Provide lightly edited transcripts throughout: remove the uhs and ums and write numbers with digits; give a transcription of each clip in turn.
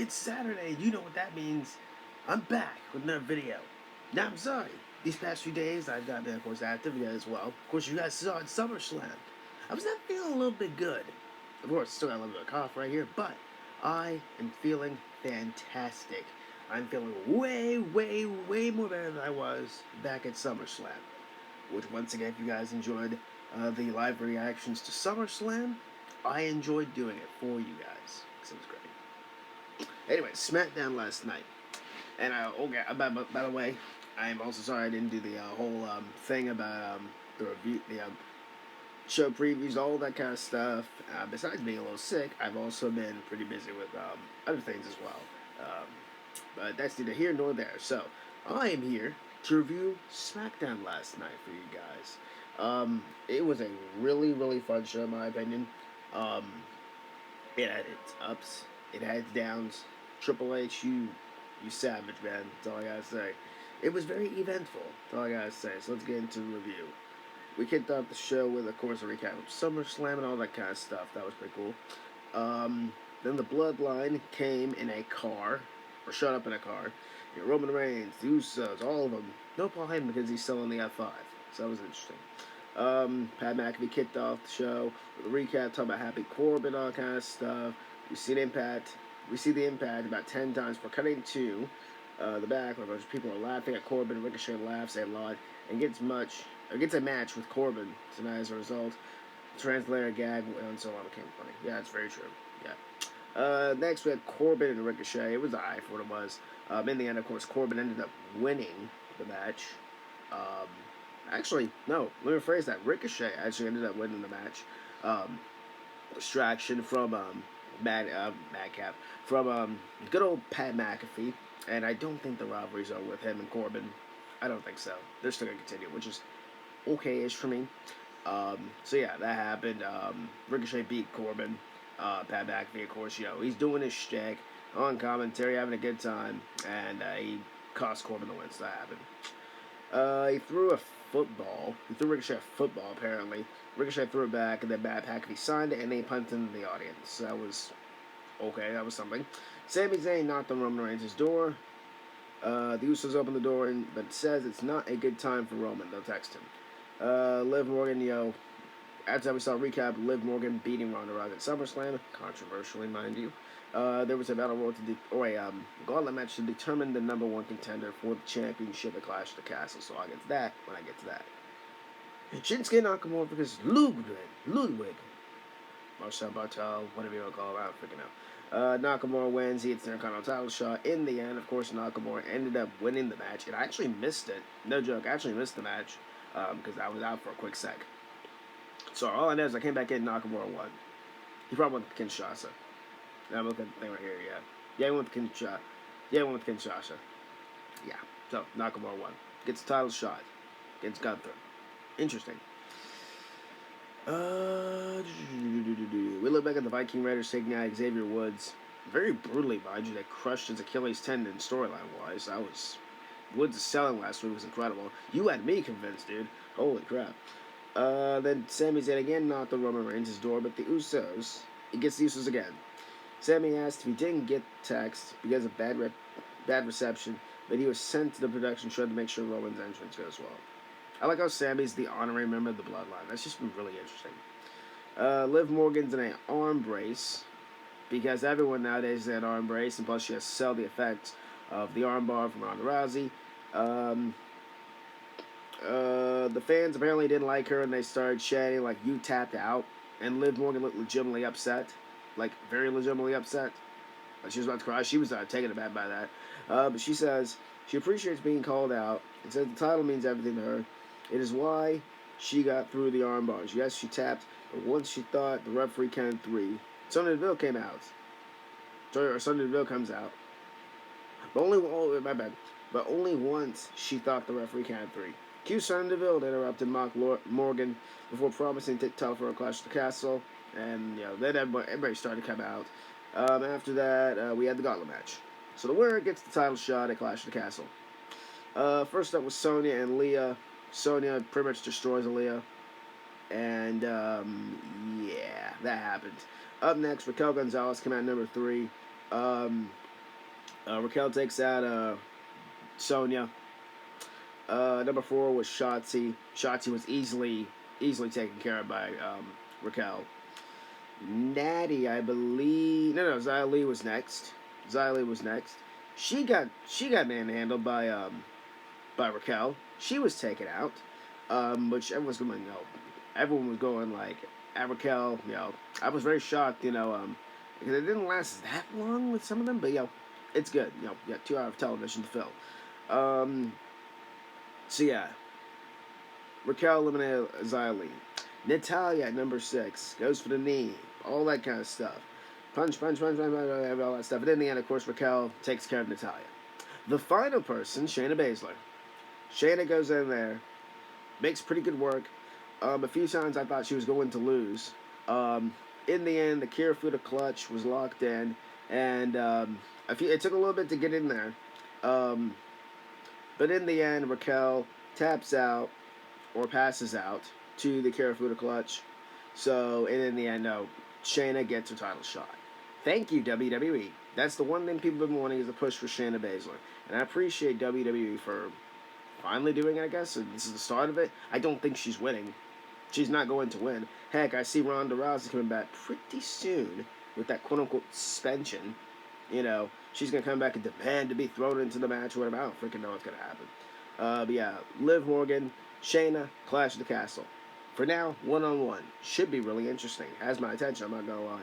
It's Saturday. You know what that means. I'm back with another video. Now, I'm sorry. These past few days, I've got, of course, active as well. Of course, you guys saw it Summerslam. I was not feeling a little bit good. Of course, still got a little bit of cough right here, but I am feeling fantastic. I'm feeling way, way, way more better than I was back at Summerslam. Which, once again, if you guys enjoyed the live reactions to Summerslam, I enjoyed doing it for you guys. Because it was great. Anyway, Smackdown last night. And by the way, I am also sorry I didn't do the whole thing about the review, the show previews, all that kind of stuff. Besides being a little sick, I've also been pretty busy with other things as well. But that's neither here nor there. So, I am here to review Smackdown last night for you guys. It was a really, really fun show, in my opinion. It had its ups, it had its downs. Triple H, you savage, man. That's all I gotta say. It was very eventful. That's all I gotta say. So let's get into the review. We kicked off the show with, of course, a recap of SummerSlam and all that kind of stuff. That was pretty cool. Then the Bloodline came in a car, or showed up in a car. You know, Roman Reigns, the Usos, all of them. No Paul Heyman because he's still in the F5. So that was interesting. Pat McAfee kicked off the show with a recap, talking about Happy Corbin, all kind of stuff. We see the impact about 10 times. We're cutting to the back where a bunch of people are laughing at Corbin. Ricochet laughs a lot and gets a match with Corbin tonight as a result. Translator gag and so on became funny. Yeah, that's very true. Yeah. Next we had Corbin and Ricochet. It was an eye for what it was. In the end, of course, Corbin ended up winning the match. Actually, no. Let me rephrase that. Ricochet actually ended up winning the match. Distraction from Madcap from good old Pat McAfee, and I don't think the rivalries are with him and Corbin. I don't think so. They're still gonna continue, which is okay-ish for me. So yeah, that happened. Ricochet beat Corbin. Pat McAfee, of course, he's doing his shtick on commentary, having a good time, and he cost Corbin the win. So that happened. He threw a football. He threw Ricochet a football, apparently. Ricochet threw it back, and then Pat McAfee signed it, and they punted into the audience. That was okay. That was something. Sami Zayn knocked on Roman Reigns' door. The Usos opened the door, but it says it's not a good time for Roman. They'll text him. Liv Morgan, after we saw a recap, Liv Morgan beating Ronda Rousey at SummerSlam, controversially, mind you. There was a battle royal gauntlet match to determine the number one contender for the championship at Clash of the Castle. So I'll get to that when I get to that. Shinsuke Nakamura because Ludwig, Marcel Bartel, whatever you want to call him, I don't freaking know. Nakamura wins. He hits the Intercontinental title shot. In the end, of course, Nakamura ended up winning the match. And I actually missed it. No joke. I actually missed the match because I was out for a quick sec. So all I know is I came back in, Nakamura won. He probably went with Kinshasa. I'm looking at the thing right here, yeah. Yeah, he went with Kinshasa. Yeah, he went with Kinshasa. Yeah. So, Nakamura won. Gets the title shot. Gets Gunther. Interesting. We look back at the Viking Raiders taking out Xavier Woods. Very brutally, mind you. They crushed his Achilles tendon storyline-wise. Woods' selling last week was incredible. You had me convinced, dude. Holy crap. Then Sami Zayn again knocked on Roman Reigns' door, but the Usos, he gets the Usos again. Sami asked if he didn't get text because of bad reception, but he was sent to the production show to make sure Roman's entrance goes well. I like how Sami's the honorary member of the Bloodline. That's just been really interesting. Liv Morgan's in an arm brace because everyone nowadays is in an arm brace, and plus she has to sell the effects of the armbar from Ronda Rousey. The fans apparently didn't like her, and they started chatting like, "You tapped out," and Liv Morgan looked legitimately upset, like very legitimately upset. Like she was about to cry. She was taken aback by that. But she says she appreciates being called out and says the title means everything to her. It is why she got through the arm bars. Yes, she tapped, but once she thought the referee counted 3, Sonya Deville came out. Sonya Deville comes out. But only once she thought the referee counted 3. Cue Sonya Deville interrupted Morgan before promising to tell for a Clash of the Castle, and then everybody started to come out. After that, we had the gauntlet match. So the winner gets the title shot at Clash of the Castle. First up was Sonya and Leah. Sonya pretty much destroys Aaliyah. And, yeah, that happened. Up next, Raquel Gonzalez came out number 3. Raquel takes out Sonya. Number 4 was Shotzi. Shotzi was easily taken care of by Raquel. Natty, I believe. No, Xia Li was next. Xia Li was next. She got manhandled by Raquel. She was taken out. Which everyone was going like at Raquel. I was very shocked. Because it didn't last that long with some of them, but it's good. You got 2 hours of television to fill. So yeah, Raquel eliminated Xia Li. Natalya at number 6 goes for the knee, all that kind of stuff. Punch, all that stuff. But in the end, of course, Raquel takes care of Natalya. The final person, Shayna Baszler. Shayna goes in there, makes pretty good work. A few times I thought she was going to lose. In the end, the Kirifuda clutch was locked in, and it took a little bit to get in there. But in the end, Raquel taps out or passes out to the Kirifuda clutch. So, and in the end, no, Shayna gets her title shot. Thank you, WWE. That's the one thing people have been wanting is a push for Shayna Baszler. And I appreciate WWE for finally doing it, I guess. And this is the start of it. I don't think she's winning. She's not going to win. Heck, I see Ronda Rousey coming back pretty soon with that quote-unquote suspension. She's going to come back and demand to be thrown into the match or whatever. I don't freaking know what's going to happen. But yeah, Liv Morgan, Shayna, Clash of the Castle. For now, one-on-one. Should be really interesting. Has my attention, I'm not going to lie.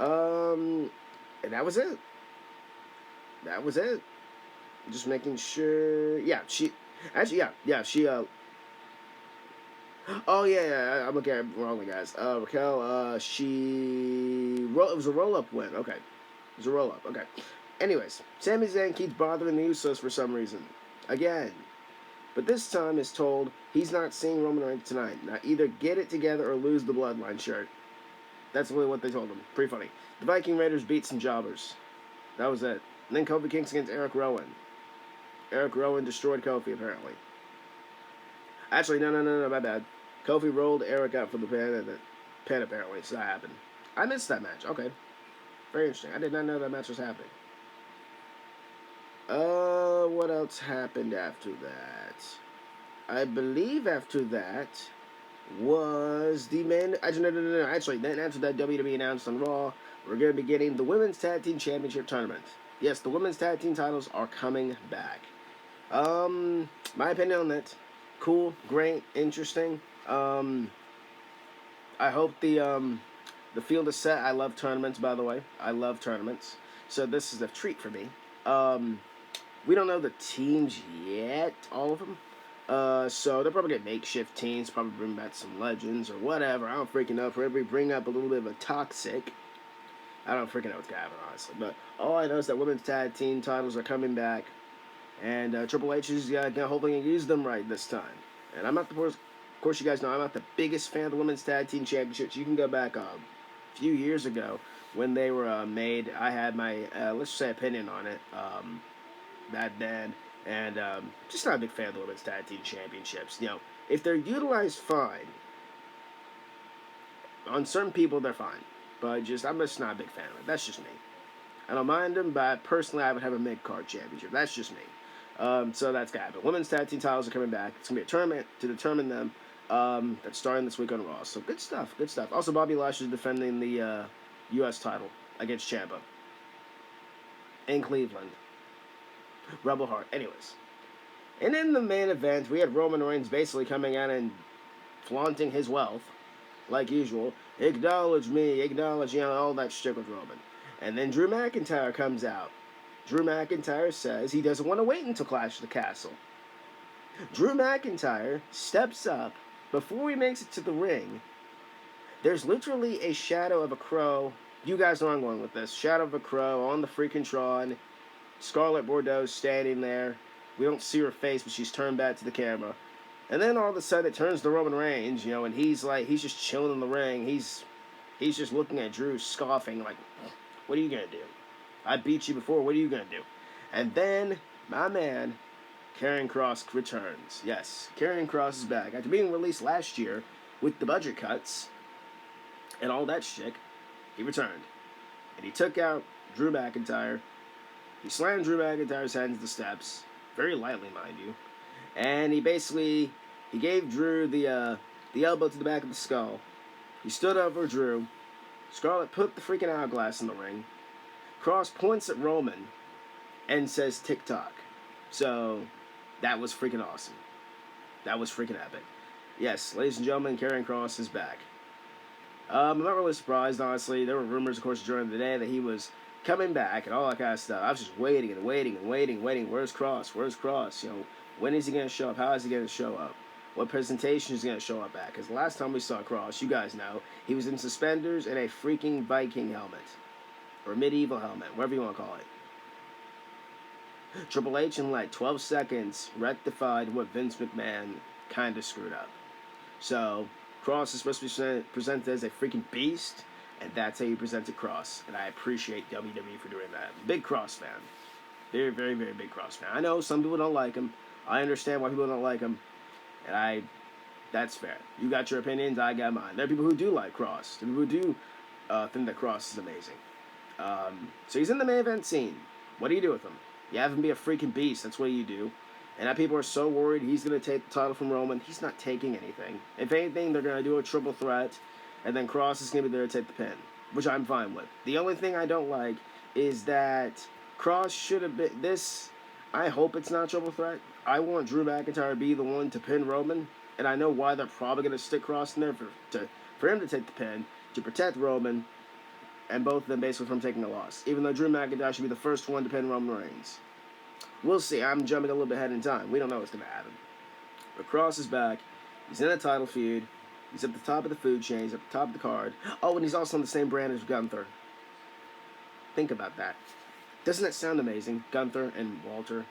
And that was it. Just making sure. Yeah, she. Actually, she. Oh yeah, I'm looking at it wrongly, guys. Raquel, it was a roll-up win. Okay, it was a roll-up. Okay. Anyways, Sami Zayn keeps bothering the Usos for some reason. Again. But this time is told he's not seeing Roman Reigns tonight. Now either get it together or lose the Bloodline shirt. That's really what they told him. Pretty funny. The Viking Raiders beat some jobbers. That was it. And then Kofi Kingston against Eric Rowan. Eric Rowan destroyed Kofi, apparently. Actually, no, my bad. Kofi rolled Eric out for the pin, apparently. So that happened. I missed that match. Okay. Very interesting. I did not know that match was happening. What else happened after that? I believe after that was the main... No. Actually, then after that, WWE announced on Raw, we're going to be getting the Women's Tag Team Championship Tournament. Yes, the Women's Tag Team titles are coming back. My opinion on that, cool, great, interesting. I hope the field is set. I love tournaments, by the way. I love tournaments. So this is a treat for me. We don't know the teams yet, all of them. So they're probably going to makeshift teams, probably bring back some legends or whatever. I don't freaking know. Probably bring up a little bit of a toxic. I don't freaking know what's going to happen, honestly. But all I know is that women's tag team titles are coming back. And Triple H is hopefully going to use them right this time. And I'm not of course, you guys know I'm not the biggest fan of the women's tag team championships. You can go back a few years ago when they were made. I had my, let's say, opinion on it back then. And just not a big fan of the women's tag team championships. If they're utilized fine, on certain people they're fine. But I'm just not a big fan of it. That's just me. I don't mind them, but personally I would have a mid-card championship. That's just me. So that's going to happen. Women's tag team titles are coming back. It's going to be a tournament to determine them. That's starting this week on Raw. So good stuff. Also, Bobby Lashley is defending the U.S. title against Ciampa in Cleveland. Rebel Heart. Anyways. And in the main event, we had Roman Reigns basically coming out and flaunting his wealth, like usual. Acknowledge me, all that shit with Roman. And then Drew McIntyre comes out. Drew McIntyre says he doesn't want to wait until Clash of the Castle. Drew McIntyre steps up before he makes it to the ring. There's literally a shadow of a crow. You guys know where I'm going with this. Shadow of a crow on the freaking Tron. Scarlett Bordeaux standing there. We don't see her face, but she's turned back to the camera. And then all of a sudden it turns to Roman Reigns, and he's just chilling in the ring. He's just looking at Drew, scoffing, like, what are you going to do? I beat you before, what are you going to do? And then, my man, Karrion Kross returns. Yes, Karrion Kross is back. After being released last year with the budget cuts and all that shit, he returned. And he took out Drew McIntyre. He slammed Drew McIntyre's head into the steps, very lightly, mind you, and he gave Drew the elbow to the back of the skull. He stood over Drew. Scarlett put the freaking hourglass in the ring. Cross points at Roman and says "tick-tock." So that was freaking awesome. That was freaking epic. Yes, ladies and gentlemen, Karrion Kross is back. I'm not really surprised, honestly. There were rumors, of course, during the day that he was coming back and all that kind of stuff. I was just waiting and waiting and waiting. Where's Kross? Where's Kross? You know, when is he going to show up? How is he going to show up? What presentation is he going to show up at? Because the last time we saw Kross, you guys know, he was in suspenders and a freaking Viking helmet. Or medieval helmet, whatever you want to call it. Triple H in like 12 seconds rectified what Vince McMahon kind of screwed up. So, Kross is supposed to be presented as a freaking beast, and that's how you presented Kross. And I appreciate WWE for doing that. Big Kross fan. Very, very, very big Kross fan. I know some people don't like him. I understand why people don't like him. And that's fair. You got your opinions, I got mine. There are people who do like Kross. There are people who do think that Kross is amazing. So he's in the main event scene. What do you do with him? You have him be a freaking beast. That's what you do. And now people are so worried he's going to take the title from Roman. He's not taking anything. If anything, they're going to do a triple threat, and then Kross is going to be there to take the pin, which I'm fine with. The only thing I don't like is that Kross should have been this. I hope it's not a triple threat. I want Drew McIntyre to be the one to pin Roman, and I know why they're probably going to stick Kross in there for him to take the pin, to protect Roman, and both of them basically from taking a loss. Even though Drew McIntyre should be the first one to pin Roman Reigns. We'll see. I'm jumping a little bit ahead in time. We don't know what's going to happen. But Kross is back. He's in a title feud. He's at the top of the food chain. He's at the top of the card. Oh, and he's also on the same brand as Gunther. Think about that. Doesn't that sound amazing? Gunther and Walter.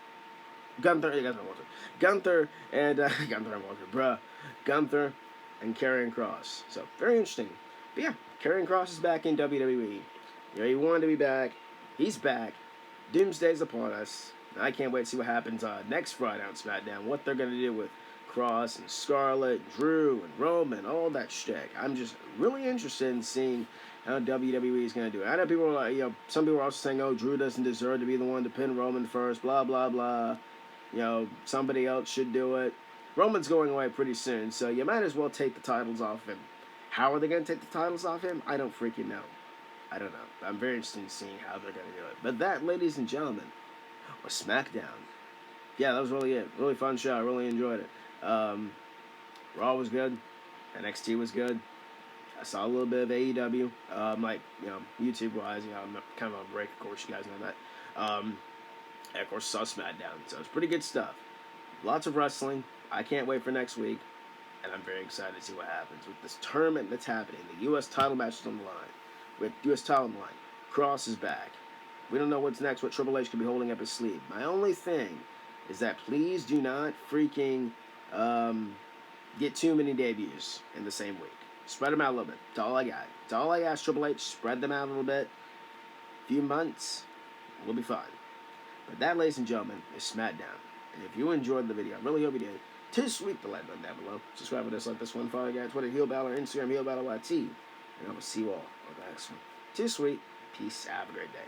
Gunther and Walter. Gunther and Walter. Bruh. Gunther and Karrion Kross. So, very interesting. But yeah, Karrion Kross is back in WWE. You know, he wanted to be back. He's back. Doomsday's upon us. I can't wait to see what happens next Friday on Smackdown. What they're going to do with Kross and Scarlett, Drew and Roman, all that shtick. I'm just really interested in seeing how WWE is going to do it. I know people are like, some people are also saying, oh, Drew doesn't deserve to be the one to pin Roman first, blah, blah, blah. Somebody else should do it. Roman's going away pretty soon, so you might as well take the titles off him. How are they going to take the titles off him? I don't freaking know. I don't know. I'm very interested in seeing how they're going to do it. But that, ladies and gentlemen, was Smackdown. Yeah, that was really it. Really fun show. I really enjoyed it. Raw was good. NXT was good. I saw a little bit of AEW. YouTube-wise, I'm kind of on break, of course, you guys know that. And, of course, saw Smackdown. So it's pretty good stuff. Lots of wrestling. I can't wait for next week. And I'm very excited to see what happens with this tournament that's happening. The U.S. title match is on the line. With U.S. title on the line. Kross is back. We don't know what's next, what Triple H could be holding up his sleeve. My only thing is that please do not freaking get too many debuts in the same week. Spread them out a little bit. That's all I got. That's all I ask, Triple H. Spread them out a little bit. A few months, we'll be fine. But that, ladies and gentlemen, is Smackdown. And if you enjoyed the video, I really hope you did. Too sweet to like button down below. Subscribe to this, like this one. Follow guys, Twitter, Heel Balor, Instagram, Heel Balor YT. And I will see you all on the next one. Too sweet. Peace. Have a great day.